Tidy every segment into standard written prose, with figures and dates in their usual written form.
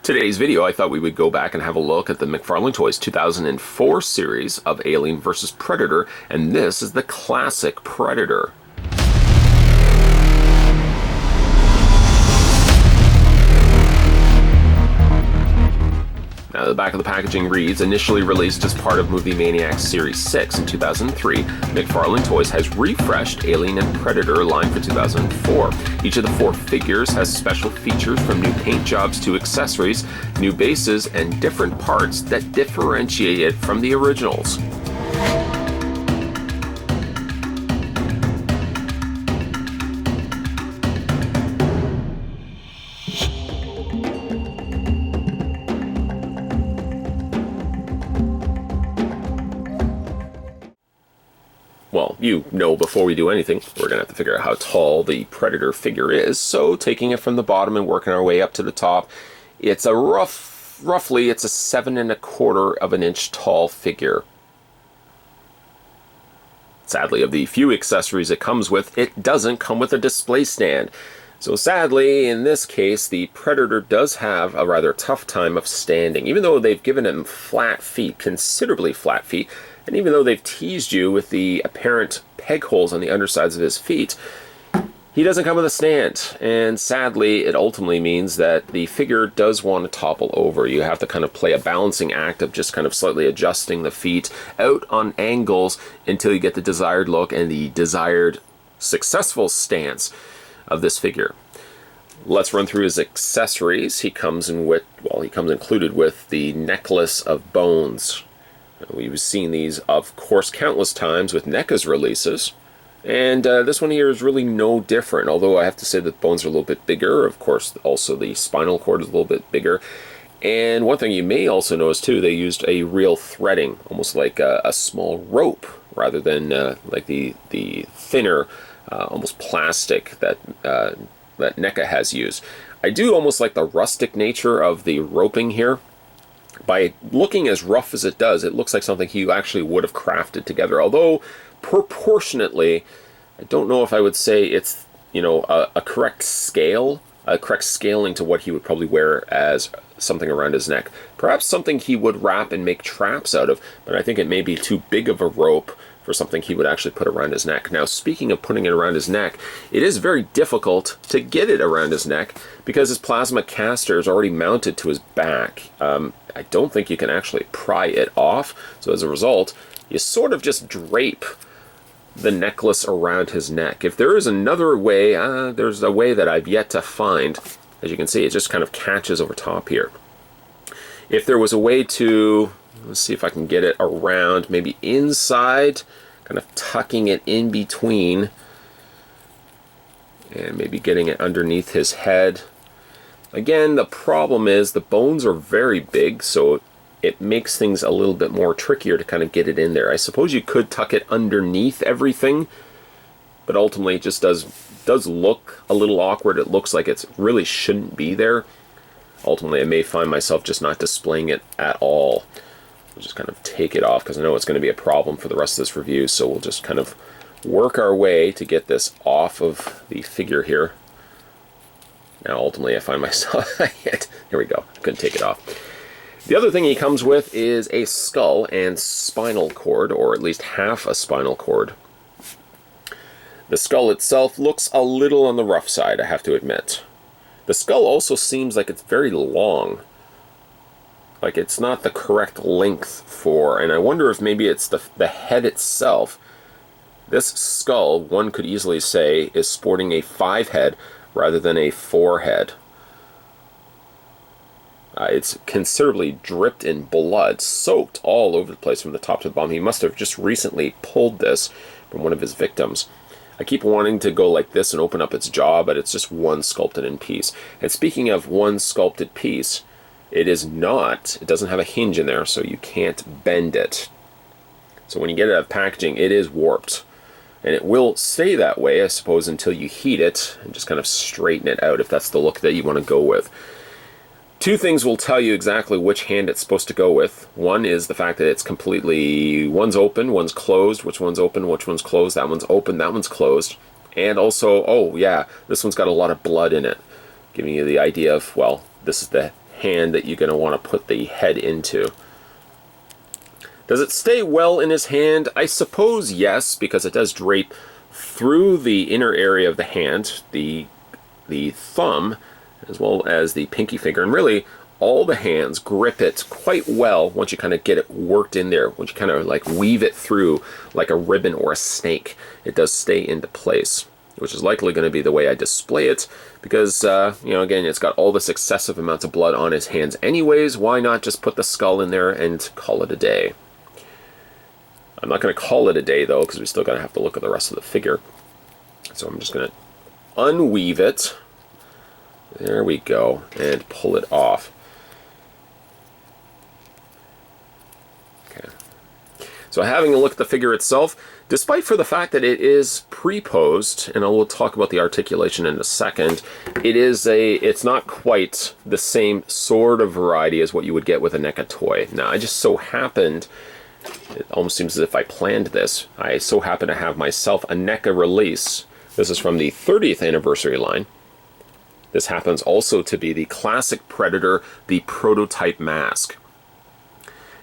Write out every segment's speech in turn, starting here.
Today's video, I thought we would go back and have a look at the McFarlane Toys 2004 series of Alien vs. Predator, and this is the classic Predator. Now, the back of the packaging reads, initially released as part of Movie Maniacs Series 6 in 2003, McFarlane Toys has refreshed Alien and Predator line for 2004. Each of the 4 figures has special features from new paint jobs to accessories, new bases, and different parts that differentiate it from the originals. Well, you know, before we do anything, we're going to have to figure out how tall the Predator figure is. So taking it from the bottom and working our way up to the top, it's a roughly it's a 7 1/4 of an inch tall figure. Sadly, of the few accessories it comes with, it doesn't come with a display stand. So sadly, in this case, the Predator does have a rather tough time of standing. Even though they've given him flat feet, considerably flat feet, and even though they've teased you with the apparent peg holes on the undersides of his feet, he doesn't come with a stand. And sadly, it ultimately means that the figure does want to topple over. You have to kind of play a balancing act of just kind of slightly adjusting the feet out on angles until you get the desired look and the desired successful stance of this figure. Let's run through his accessories. He comes included with the necklace of bones. We've seen these, of course, countless times with NECA's releases, and this one here is really no different, although I have to say that the bones are a little bit bigger. Of course, also the spinal cord is a little bit bigger. And one thing you may also notice, too, they used a real threading, almost like a small rope, rather than like the thinner, almost plastic that NECA has used. I do almost like the rustic nature of the roping here. By looking as rough as it does, it looks like something he actually would have crafted together. Although, proportionately, I don't know if I would say it's, you know, a correct scale, a correct scaling to what he would probably wear as something around his neck. Perhaps something he would wrap and make traps out of, but I think it may be too big of a rope for something he would actually put around his neck. Now, speaking of putting it around his neck, it is very difficult to get it around his neck because his plasma caster is already mounted to his back. I don't think you can actually pry it off, so as a result, you sort of just drape the necklace around his neck. If there is another way, there's a way that I've yet to find. As you can see, it just kind of catches over top here. If there was a way to, let's see if I can get it around, maybe inside, kind of tucking it in between, and maybe getting it underneath his head. Again, the problem is the bones are very big, so it makes things a little bit more trickier to kind of get it in there. I suppose you could tuck it underneath everything, but ultimately it just does look a little awkward. It looks like it really shouldn't be there. Ultimately, I may find myself just not displaying it at all. We'll just kind of take it off because I know it's going to be a problem for the rest of this review, so we'll just kind of work our way to get this off of the figure here. Now, ultimately, I find myself... Here we go. I couldn't take it off. The other thing he comes with is a skull and spinal cord, or at least half a spinal cord. The skull itself looks a little on the rough side, I have to admit. The skull also seems like it's very long. Like it's not the correct length for... And I wonder if maybe it's the head itself. This skull, one could easily say, is sporting a 5 head rather than a 4 head. It's considerably dripped in blood, soaked all over the place from the top to the bottom. He must have just recently pulled this from one of his victims. I keep wanting to go like this and open up its jaw, but it's just one sculpted in piece. And speaking of one sculpted piece, it doesn't have a hinge in there, so you can't bend it. So when you get it out of packaging, it is warped. And it will stay that way, I suppose, until you heat it and just kind of straighten it out if that's the look that you want to go with. 2 things will tell you exactly which hand it's supposed to go with. One is the fact that it's completely, one's open, one's closed, which one's open, which one's closed, that one's open, that one's closed. And also, oh yeah, this one's got a lot of blood in it, giving you the idea of, well, this is the hand that you're going to want to put the head into. Does it stay well in his hand? I suppose yes, because it does drape through the inner area of the hand, the thumb, as well as the pinky finger, and really all the hands grip it quite well once you kind of get it worked in there. Once you kind of like weave it through like a ribbon or a snake, it does stay into place, which is likely going to be the way I display it, because, you know, again, it's got all this excessive amounts of blood on his hands anyways. Why not just put the skull in there and call it a day? I'm not going to call it a day, though, because we're still going to have to look at the rest of the figure. So I'm just going to unweave it. There we go, and pull it off. Okay. So having a look at the figure itself, despite for the fact that it is pre-posed, and I will talk about the articulation in a second, it's not quite the same sort of variety as what you would get with a NECA toy. Now, I just so happened, it almost seems as if I planned this, I so happen to have myself a NECA release. This is from the 30th anniversary line. This happens also to be the classic Predator, the prototype mask.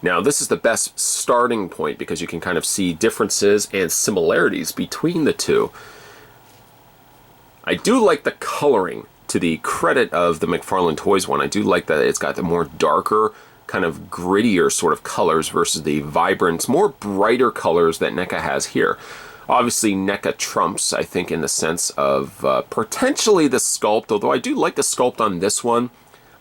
Now, this is the best starting point because you can kind of see differences and similarities between the two. I do like the coloring, to the credit of the McFarlane Toys one. I do like that it's got the more darker, kind of grittier sort of colors versus the vibrant, more brighter colors that NECA has here. Obviously, NECA trumps, I think, in the sense of potentially the sculpt, although I do like the sculpt on this one,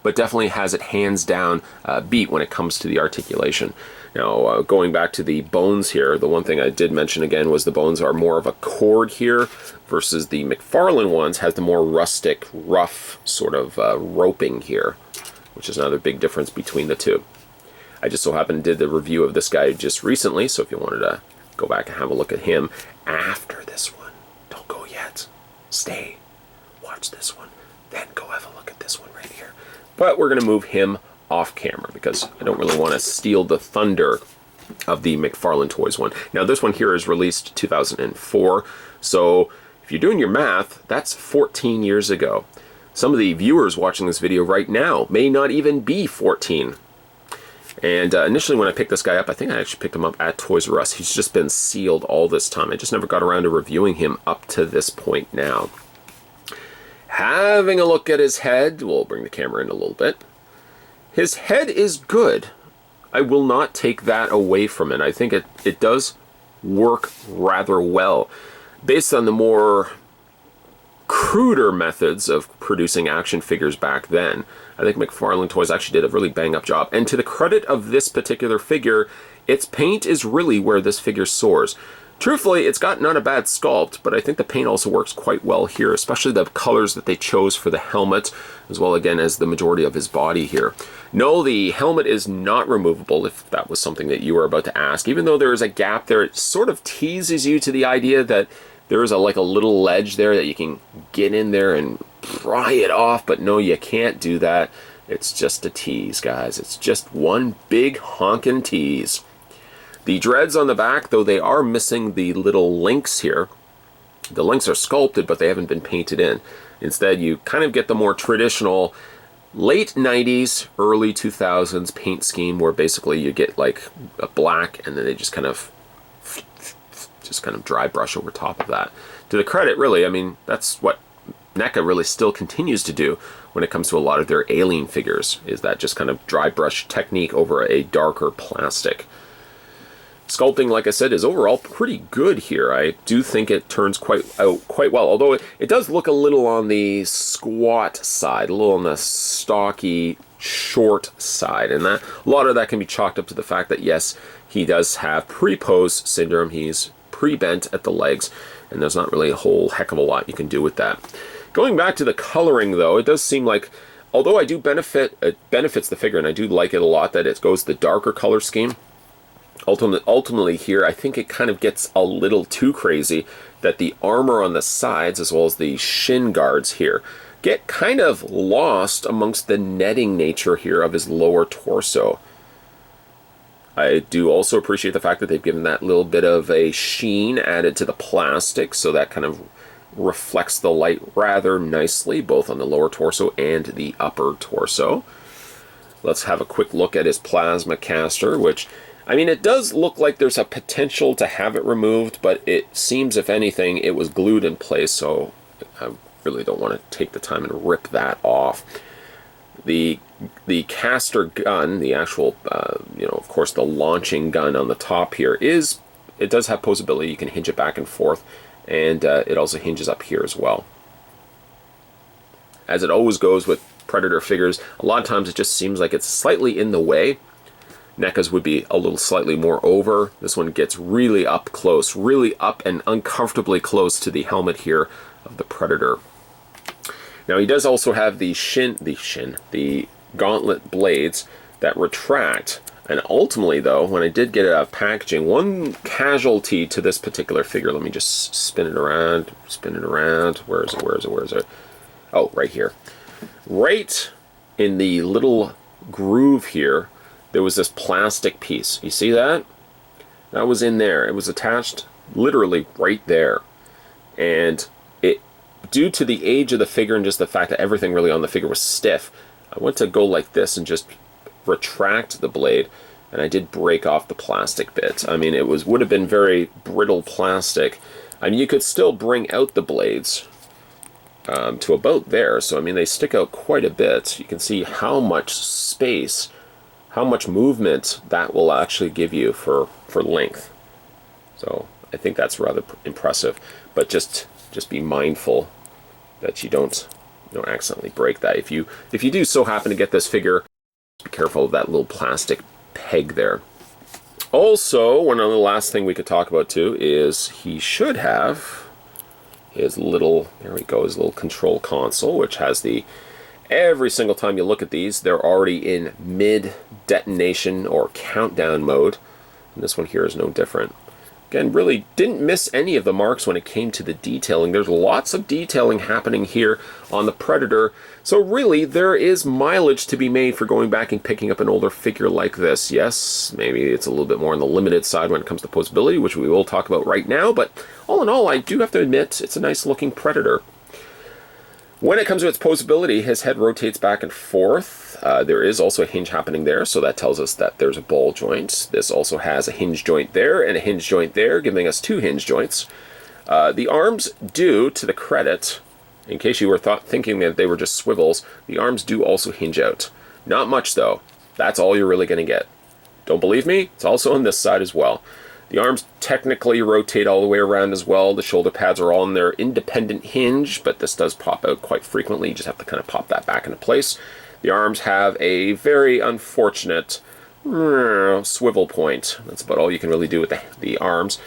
but definitely has it hands down beat when it comes to the articulation. Now, going back to the bones here, the one thing I did mention again was the bones are more of a cord here versus the McFarlane ones has the more rustic, rough sort of roping here, which is another big difference between the two. I just so happened did the review of this guy just recently, so if you wanted to go back and have a look at him after this one, don't go yet. Stay. Watch this one. Then go have a look at this one right here. But we're going to move him off camera because I don't really want to steal the thunder of the McFarlane Toys one. Now, this one here is released 2004. So if you're doing your math, that's 14 years ago. Some of the viewers watching this video right now may not even be 14. And initially when I picked this guy up, I think I actually picked him up at Toys R Us. He's just been sealed all this time. I just never got around to reviewing him up to this point now. Having a look at his head, we'll bring the camera in a little bit. His head is good. I will not take that away from it. I think it does work rather well. Based on the more cruder methods of producing action figures back then, I think McFarlane Toys actually did a really bang-up job. And to the credit of this particular figure, its paint is really where this figure soars. Truthfully, it's got not a bad sculpt, but I think the paint also works quite well here, especially the colors that they chose for the helmet, as well, again, as the majority of his body here. No, the helmet is not removable, if that was something that you were about to ask. Even though there is a gap there, it sort of teases you to the idea that there is like a little ledge there that you can get in there and pry it off, but no, you can't do that. It's just a tease, guys. It's just one big honkin' tease. The dreads on the back, though they are missing the little links here, the links are sculpted, but they haven't been painted in. Instead, you kind of get the more traditional late 90s, early 2000s paint scheme where basically you get like a black and then they just kind of dry brush over top of that. To the credit, really, I mean, that's what NECA really still continues to do when it comes to a lot of their Alien figures, is that just kind of dry brush technique over a darker plastic. Sculpting, like I said, is overall pretty good here. I do think it turns quite well, although it does look a little on the squat side, a little on the stocky, short side, and that a lot of that can be chalked up to the fact that, yes, he does have pre-pose syndrome. He's pre-bent at the legs, and there's not really a whole heck of a lot you can do with that. Going back to the coloring, though, it does seem like, although it benefits the figure, and I do like it a lot that it goes the darker color scheme. Ultimately here, I think it kind of gets a little too crazy that the armor on the sides, as well as the shin guards here, get kind of lost amongst the netting nature here of his lower torso. I do also appreciate the fact that they've given that little bit of a sheen added to the plastic, so that kind of reflects the light rather nicely, both on the lower torso and the upper torso. Let's have a quick look at his plasma caster, which, I mean, it does look like there's a potential to have it removed, but it seems, if anything, it was glued in place, so I really don't want to take the time and rip that off. The caster gun, the actual, you know, of course, the launching gun on the top here it does have poseability. You can hinge it back and forth, and it also hinges up here as well. As it always goes with Predator figures, a lot of times it just seems like it's slightly in the way. NECA's would be a little slightly more over. This one gets really up close, really up and uncomfortably close to the helmet here of the Predator. Now he does also have the gauntlet blades that retract. And ultimately, though, when I did get it out of packaging, one casualty to this particular figure, let me just spin it around. Where is it? Oh, right here. Right in the little groove here, there was this plastic piece. You see that? That was in there. It was attached literally right there. And due to the age of the figure and just the fact that everything really on the figure was stiff, I went to go like this and just retract the blade, and I did break off the plastic bit. I mean, it would have been very brittle plastic. I mean, you could still bring out the blades to about there, so I mean, they stick out quite a bit. You can see how much space, how much movement that will actually give you for length. So I think that's rather impressive, but just be mindful that you don't accidentally break that. If you do so happen to get this figure, be careful of that little plastic peg there. Also, one other last thing we could talk about too is he should have his little, there we go, his little control console, which has every single time you look at these, they're already in mid detonation or countdown mode, and this one here is no different. Again, really didn't miss any of the marks when it came to the detailing. There's lots of detailing happening here on the Predator. So really, there is mileage to be made for going back and picking up an older figure like this. Yes, maybe it's a little bit more on the limited side when it comes to poseability, which we will talk about right now. But all in all, I do have to admit, it's a nice looking Predator. When it comes to its poseability, his head rotates back and forth. There is also a hinge happening there, so that tells us that there's a ball joint. This also has a hinge joint there and a hinge joint there, giving us two hinge joints. The arms do, to the credit, in case you were thinking that they were just swivels, the arms do also hinge out. Not much, though. That's all you're really going to get. Don't believe me? It's also on this side as well. The arms technically rotate all the way around as well. The shoulder pads are all in their independent hinge, but this does pop out quite frequently. You just have to kind of pop that back into place. The arms have a very unfortunate swivel point. That's about all you can really do with the arms.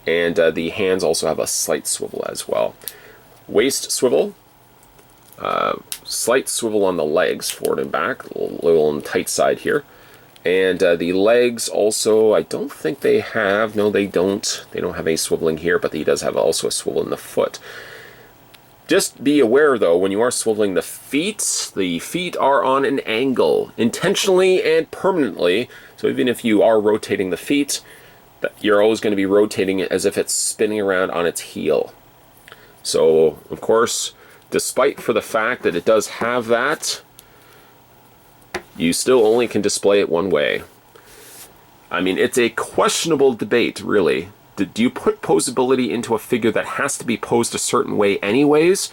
And the hands also have a slight swivel as well. Waist swivel. Slight swivel on the legs, forward and back. A little on the tight side here. And the legs also, I don't think they have, no they don't. They don't have any swiveling here, but he does have also a swivel in the foot. Just be aware though, when you are swiveling the feet are on an angle, intentionally and permanently. So even if you are rotating the feet, you're always going to be rotating it as if it's spinning around on its heel. So, of course, despite for the fact that it does have that, you still only can display it one way. I mean, it's a questionable debate, really. Do you put poseability into a figure that has to be posed a certain way anyways?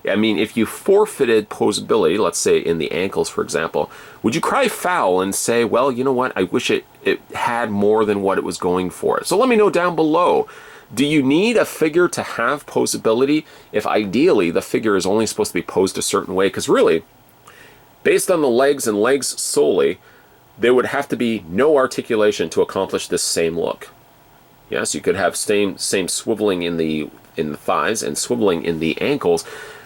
I mean, if you forfeited poseability, let's say in the ankles, for example, would you cry foul and say, well, you know what, I wish it had more than what it was going for? So let me know down below. Do you need a figure to have poseability if ideally the figure is only supposed to be posed a certain way? Because really, based on the legs and legs solely, there would have to be no articulation to accomplish this same look. Yes, you could have same swiveling in the thighs and swiveling in the ankles,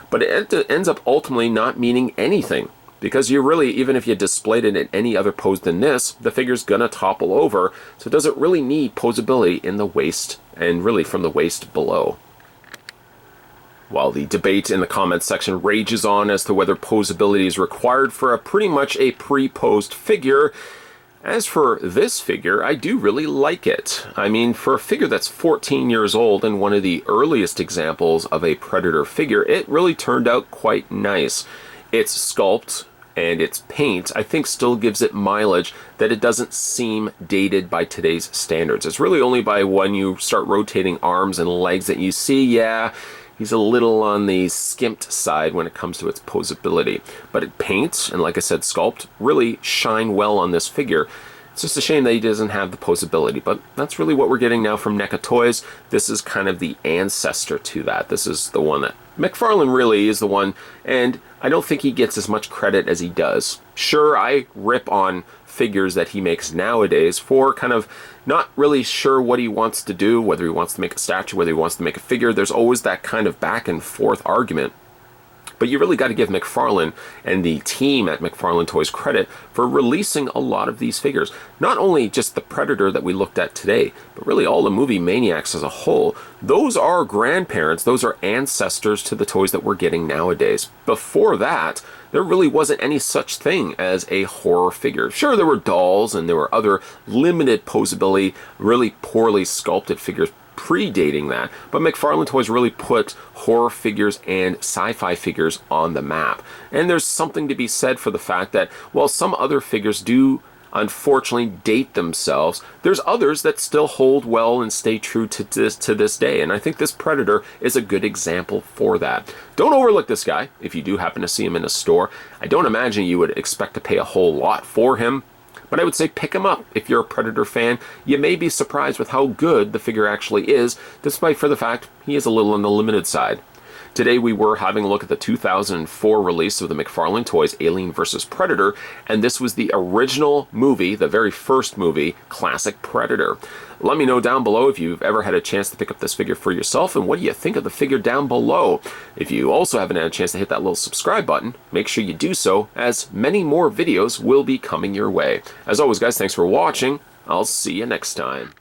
but it ends up ultimately not meaning anything, because you really, even if you displayed it in any other pose than this, the figure's gonna topple over, so it doesn't really need poseability in the waist and really from the waist below. While the debate in the comments section rages on as to whether poseability is required for pretty much a pre-posed figure, as for this figure, I do really like it. I mean, for a figure that's 14 years old and one of the earliest examples of a Predator figure, it really turned out quite nice. Its sculpt and its paint, I think still gives it mileage that it doesn't seem dated by today's standards. It's really only by when you start rotating arms and legs that you see, yeah, he's a little on the skimped side when it comes to its posability. But it paints, and like I said, sculpt, really shine well on this figure. It's just a shame that he doesn't have the posability, but that's really what we're getting now from NECA Toys. This is kind of the ancestor to that. This is the one that McFarlane really is the one, and I don't think he gets as much credit as he does. Sure, I rip on figures that he makes nowadays for kind of not really sure what he wants to do, whether he wants to make a statue, whether he wants to make a figure. There's always that kind of back and forth argument. But you really got to give McFarlane and the team at McFarlane Toys credit for releasing a lot of these figures. Not only just the Predator that we looked at today, but really all the movie maniacs as a whole. Those are grandparents, those are ancestors to the toys that we're getting nowadays. Before that, there really wasn't any such thing as a horror figure. Sure, there were dolls and there were other limited posability, really poorly sculpted figures predating that, but McFarlane Toys really put horror figures and sci-fi figures on the map. And there's something to be said for the fact that while some other figures do unfortunately date themselves, there's others that still hold well and stay true to this day. And I think this Predator is a good example for that. Don't overlook this guy if you do happen to see him in a store. I don't imagine you would expect to pay a whole lot for him, but I would say pick him up if you're a Predator fan. You may be surprised with how good the figure actually is, despite for the fact he is a little on the limited side. Today we were having a look at the 2004 release of the McFarlane Toys Alien vs. Predator, and this was the original movie, the very first movie, classic Predator. Let me know down below if you've ever had a chance to pick up this figure for yourself, and what do you think of the figure down below. If you also haven't had a chance to hit that little subscribe button, make sure you do so, as many more videos will be coming your way. As always, guys, thanks for watching. I'll see you next time.